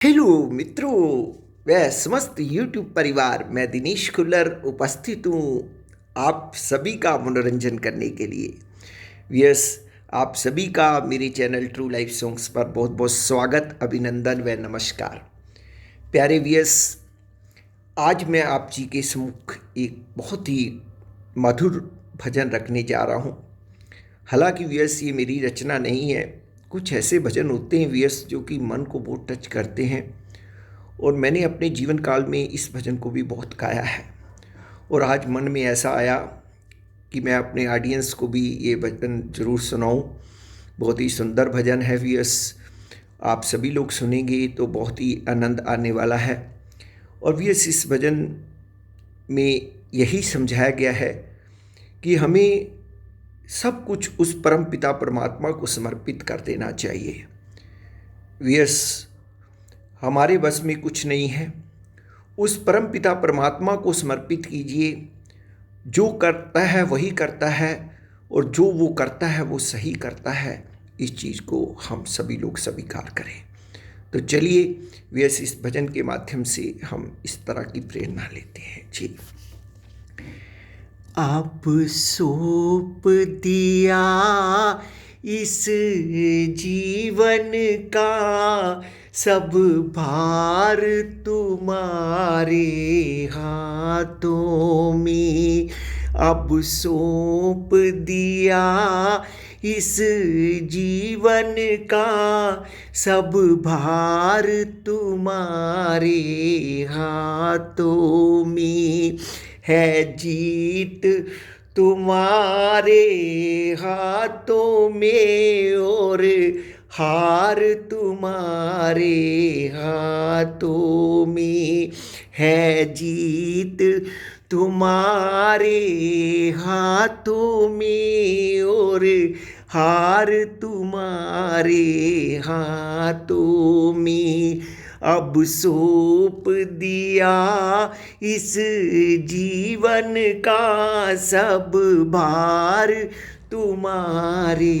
Hello मित्रों, वह समस्त यूट्यूब परिवार, मैं दिनेश खुल्लर उपस्थित हूँ आप सभी का मनोरंजन करने के लिए। यस, आप सभी का मेरे चैनल ट्रू लाइफ सॉन्ग्स पर बहुत बहुत स्वागत, अभिनंदन व नमस्कार। प्यारे व्यस, आज मैं आप जी के सम्मुख एक बहुत ही मधुर भजन रखने जा रहा हूँ। हालांकि व्यस ये मेरी रचना नहीं है। कुछ ऐसे भजन होते हैं व्यस जो कि मन को बहुत टच करते हैं, और मैंने अपने जीवन काल में इस भजन को भी बहुत गाया है। और आज मन में ऐसा आया कि मैं अपने ऑडियंस को भी ये भजन ज़रूर सुनाऊं। बहुत ही सुंदर भजन है व्यस, आप सभी लोग सुनेंगे तो बहुत ही आनंद आने वाला है। और व्यस इस भजन में यही समझाया गया है कि हमें सब कुछ उस परम पिता परमात्मा को समर्पित कर देना चाहिए। व्यस, हमारे बस में कुछ नहीं है, उस परम पिता परमात्मा को समर्पित कीजिए। जो करता है वही करता है, और जो वो करता है वो सही करता है। इस चीज़ को हम सभी लोग स्वीकार करें। तो चलिए व्यस, इस भजन के माध्यम से हम इस तरह की प्रेरणा लेते हैं जी। आप सौंप दिया इस जीवन का सब भार तुम्हारे हाथों में। अब सौंप दिया इस जीवन का सब भार तुम्हारे हाथों में। है जीत तुम्हारे हाथों में, और हार तुम्हारे हाथों में। है जीत तुम्हारे हाथों में, और हार तुम्हारे हाथों में। अब सौंप दिया इस जीवन का सब भार तुम्हारे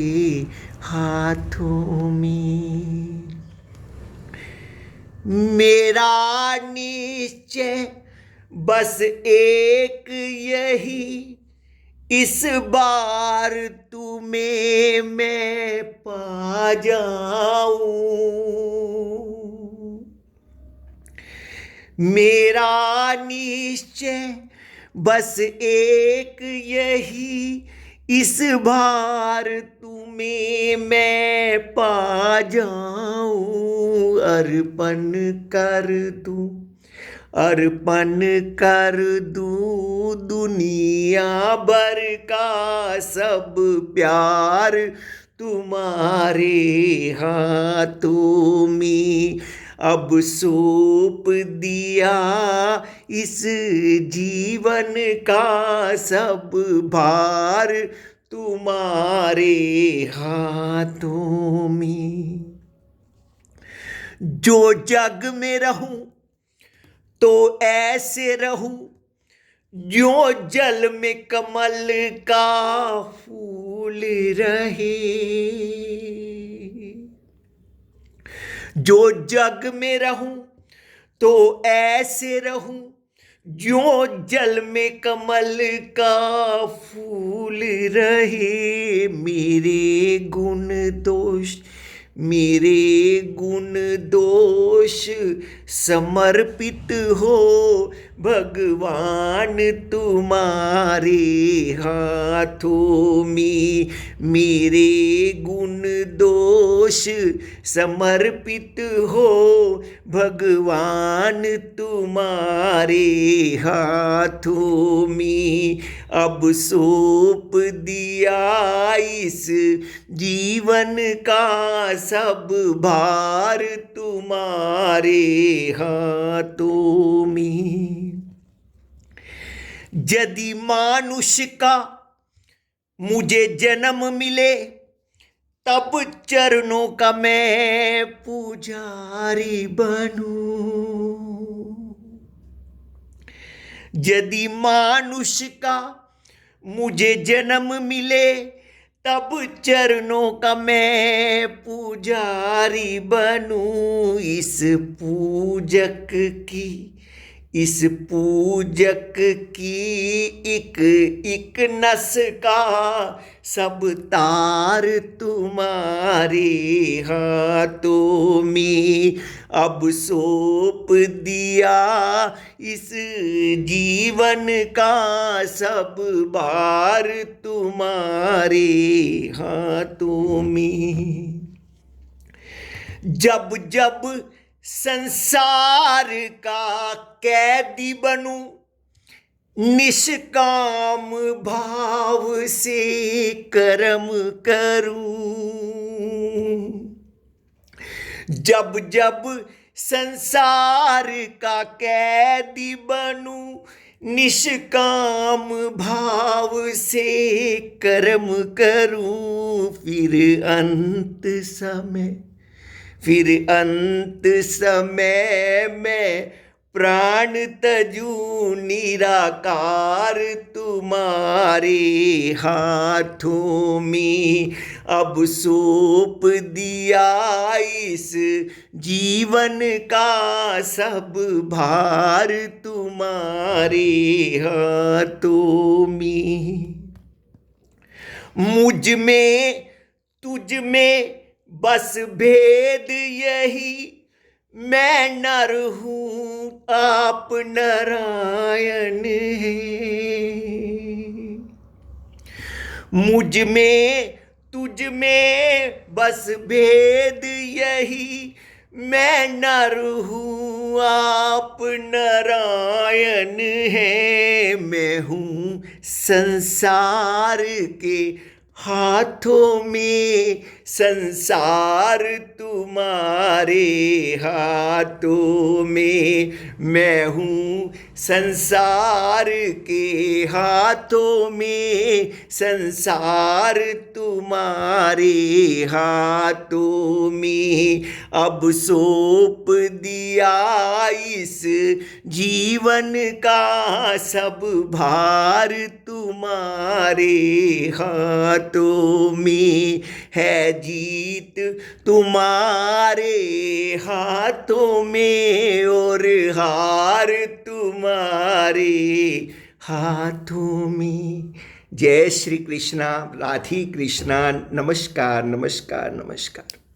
हाथों में। मेरा निश्चय बस एक यही, इस बार तुम्हें मैं पा जाऊं। मेरा निश्चय बस एक यही, इस बार तुम्हें मैं पा जाऊं। अर्पण कर दूं, अर्पण कर दूं दुनिया भर का सब प्यार तुम्हारे हाथों में। अब सौंप दिया इस जीवन का सब भार तुम्हारे हाथों में। जो जग में रहूं तो ऐसे रहूं, जो जल में कमल का फूल रहे। जो जग में रहूं तो ऐसे रहूं, जो जल में कमल का फूल रहे। मेरे गुण दोष समर्पित हो भगवान तुम्हारे हाथों में। मेरे गुण दोष समर्पित हो भगवान तुम्हारे हाथों में। अब सौंप दिया इस जीवन का सब भार तुम्हारे हाथों में। यदि मानुष का मुझे जन्म मिले, तब चरणों का मैं पुजारी बनूं। यदि मानुष का मुझे जन्म मिले, तब चरणों का मैं पुजारी बनूं, इस पूजक की एक एक नस का सब तार तुम्हारे हाथों में अब सौंप दिया, इस जीवन का सब भार तुम्हारे हाथों में। जब जब संसार का कैदी बनूं, निष्काम भाव से कर्म करूं। जब जब संसार का कैदी बनूं, निष्काम भाव से कर्म करूं, फिर अंत समय में प्राण तजूं, निराकार तुम्हारे हाथों में अब सौंप दिया, इस जीवन का सब भार तुम्हारे हाथों में। मुझ में तुझ में बस भेद यही, मैं नर हूं आप नारायण हैं। मुझ में तुझ में बस भेद यही, मैं नर हूं आप नारायण हैं। मैं हूं संसार के हाथों में, संसार तुम्हारे हाथों में। मैं हूँ संसार के हाथों में, संसार तुम्हारे हाथों में अब सौंप दिया, इस जीवन का सब भार तुम्हारे हाथों में है। जीत तुम्हारे हाथों में और हार तुम्हारे हाथों में। जय श्री कृष्णा, राधे कृष्णा। नमस्कार नमस्कार नमस्कार।